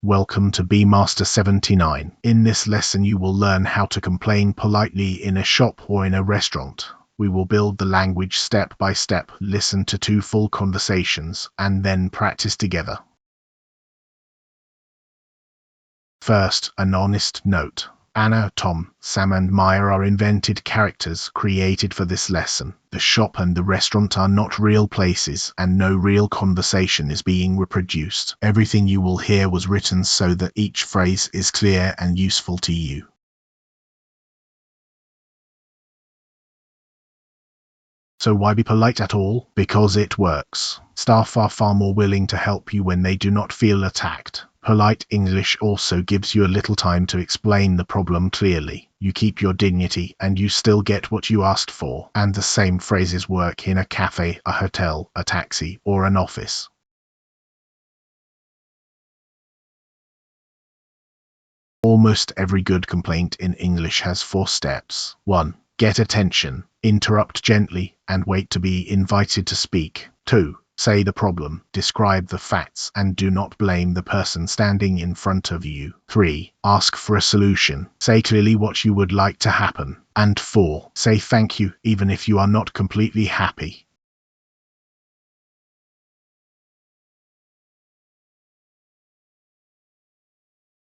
Welcome to Beemaster 79. In this lesson you will learn how to complain politely in a shop or in a restaurant. We will build the language step by step, listen to 2 full conversations, and then practice together. First, an honest note. Anna, Tom, Sam and Maya are invented characters created for this lesson. The shop and the restaurant are not real places, and no real conversation is being reproduced. Everything you will hear was written so that each phrase is clear and useful to you. So why be polite at all? Because it works. Staff are far more willing to help you when they do not feel attacked. Polite English also gives you a little time to explain the problem clearly. You keep your dignity and you still get what you asked for. And the same phrases work in a cafe, a hotel, a taxi, or an office. Almost every good complaint in English has 4 steps. 1. Get attention. Interrupt gently and wait to be invited to speak. 2. Say the problem, describe the facts, and do not blame the person standing in front of you. 3. Ask for a solution. Say clearly what you would like to happen. And 4. Say thank you, even if you are not completely happy.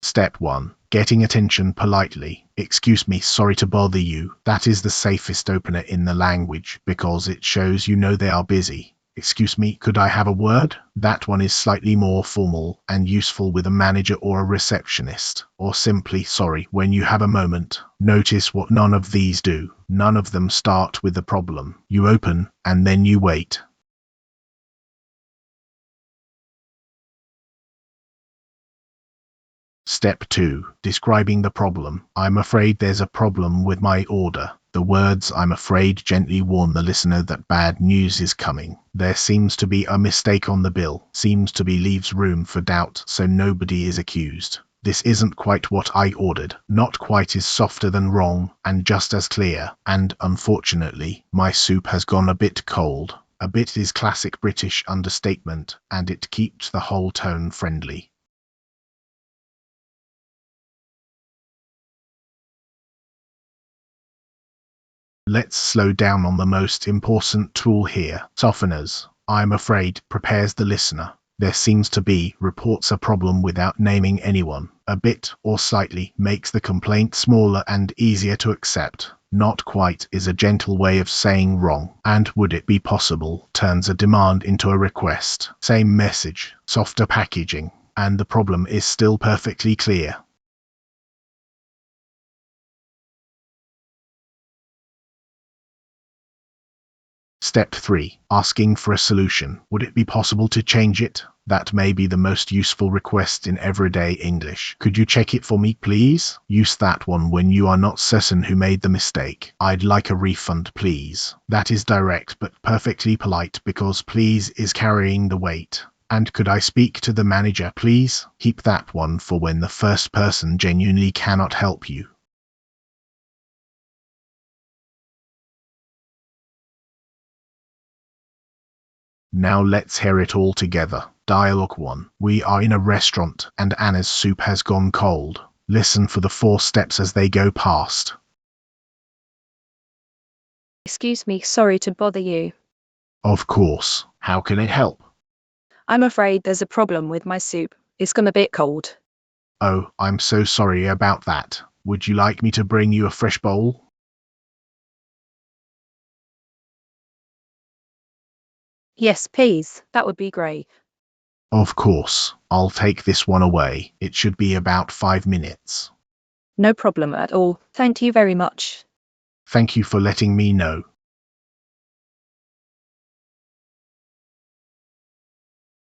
Step 1. Getting attention politely. Excuse me, sorry to bother you. That is the safest opener in the language, because it shows you know they are busy. Excuse me, could I have a word? That one is slightly more formal and useful with a manager or a receptionist. Or simply, sorry, when you have a moment. Notice what none of these do. None of them start with the problem. You open, and then you wait. Step 2. Describing the problem. I'm afraid there's a problem with my order. The words "I'm afraid" gently warn the listener that bad news is coming. There seems to be a mistake on the bill. Seems to be leaves room for doubt, so nobody is accused. This isn't quite what I ordered. Not quite is softer than wrong, and just as clear. And, unfortunately, my soup has gone a bit cold. A bit is classic British understatement, and it keeps the whole tone friendly. Let's slow down on the most important tool here, softeners. I'm afraid prepares the listener. There seems to be reports a problem without naming anyone. A bit or slightly makes the complaint smaller and easier to accept. Not quite is a gentle way of saying wrong. And would it be possible turns a demand into a request. Same message, softer packaging, and the problem is still perfectly clear. Step 3. Asking for a solution. Would it be possible to change it? That may be the most useful request in everyday English. Could you check it for me, please? Use that one when you are not certain who made the mistake. I'd like a refund, please. That is direct but perfectly polite because please is carrying the weight. And could I speak to the manager, please? Keep that one for when the first person genuinely cannot help you. Now let's hear it all together. Dialogue 1. We are in a restaurant, and Anna's soup has gone cold. Listen for the 4 steps as they go past. Excuse me, sorry to bother you. Of course. How can I help? I'm afraid there's a problem with my soup. It's gone a bit cold. Oh, I'm so sorry about that. Would you like me to bring you a fresh bowl? Yes, please. That would be great. Of course. I'll take this one away. It should be about 5 minutes. No problem at all. Thank you very much. Thank you for letting me know.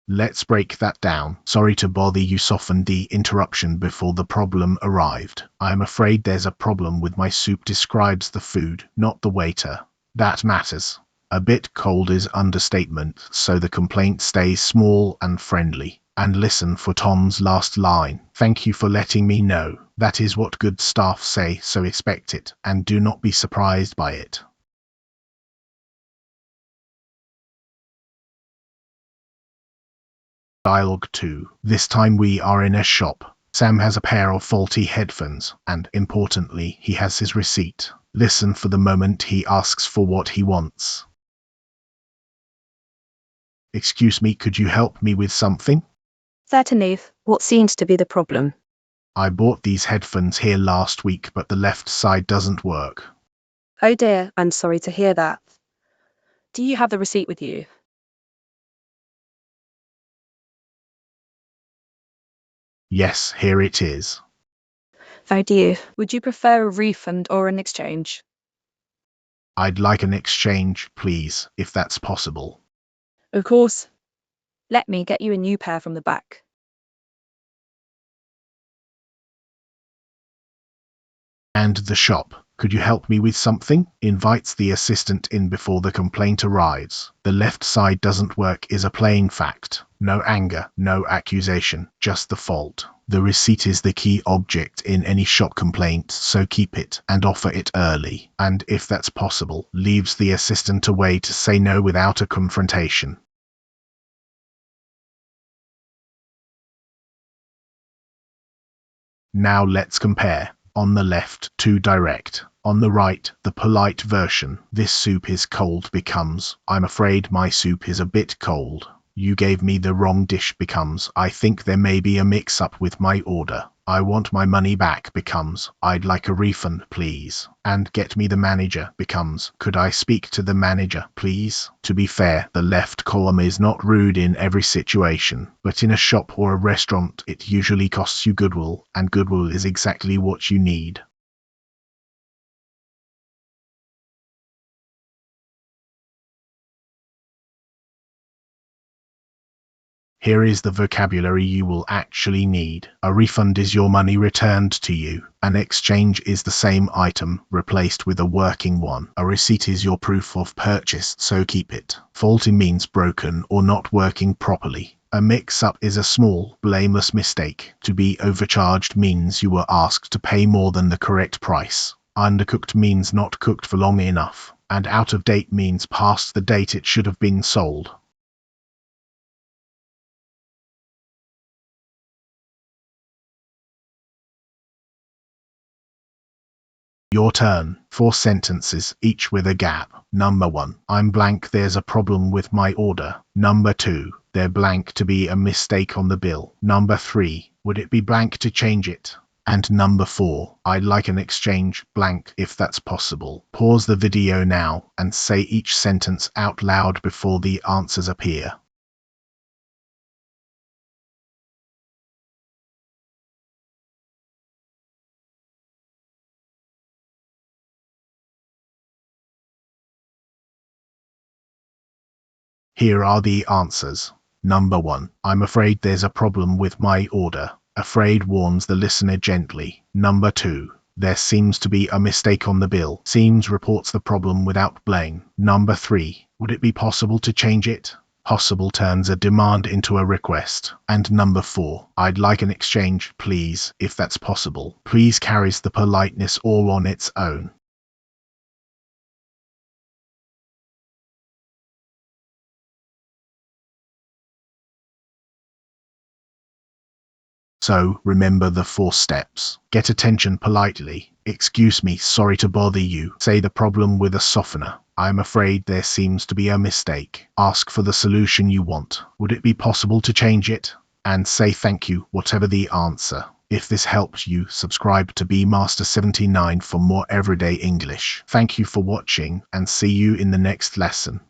Let's break that down. Sorry to bother you. Softened the interruption before the problem arrived. I'm afraid there's a problem with my soup. Describes the food, not the waiter. That matters. A bit cold is understatement, so the complaint stays small and friendly. And listen for Tom's last line. Thank you for letting me know. That is what good staff say, so expect it, and do not be surprised by it. Dialogue 2. This time we are in a shop. Sam has a pair of faulty headphones, and, importantly, he has his receipt. Listen for the moment he asks for what he wants. Excuse me, could you help me with something? Certainly, what seems to be the problem? I bought these headphones here last week, but the left side doesn't work. Oh dear, I'm sorry to hear that. Do you have the receipt with you? Yes, here it is. Oh dear, would you prefer a refund or an exchange? I'd like an exchange, please, if that's possible. Of course. Let me get you a new pair from the back. And the shop, could you help me with something? Invites the assistant in before the complaint arrives. The left side doesn't work is a plain fact. No anger, no accusation, just the fault. The receipt is the key object in any shop complaint, so keep it and offer it early. And if that's possible, leaves the assistant a way to say no without a confrontation. Now let's compare. On the left, too direct. On the right, the polite version. This soup is cold becomes, I'm afraid my soup is a bit cold. You gave me the wrong dish becomes, I think there may be a mix-up with my order. I want my money back becomes, I'd like a refund please. And get me the manager becomes, could I speak to the manager please? To be fair, the left column is not rude in every situation, but in a shop or a restaurant it usually costs you goodwill, and goodwill is exactly what you need. Here is the vocabulary you will actually need. A refund is your money returned to you. An exchange is the same item, replaced with a working one. A receipt is your proof of purchase, so keep it. Faulty means broken or not working properly. A mix-up is a small, blameless mistake. To be overcharged means you were asked to pay more than the correct price. Undercooked means not cooked for long enough. And out of date means past the date it should have been sold. Your turn. 4 sentences, each with a gap. Number 1. I'm blank, there's a problem with my order. Number 2. They're blank to be a mistake on the bill. Number 3. Would it be blank to change it? And number 4. I'd like an exchange blank if that's possible. Pause the video now and say each sentence out loud before the answers appear. Here are the answers. Number 1. I'm afraid there's a problem with my order. Afraid warns the listener gently. Number 2. There seems to be a mistake on the bill. Seems reports the problem without blame. Number 3. Would it be possible to change it? Possible turns a demand into a request. And number 4. I'd like an exchange, please, if that's possible. Please carries the politeness all on its own. So, remember the 4 steps. Get attention politely. Excuse me, sorry to bother you. Say the problem with a softener. I'm afraid there seems to be a mistake. Ask for the solution you want. Would it be possible to change it? And say thank you, whatever the answer. If this helps you, subscribe to BMaster79 for more everyday English. Thank you for watching, and see you in the next lesson.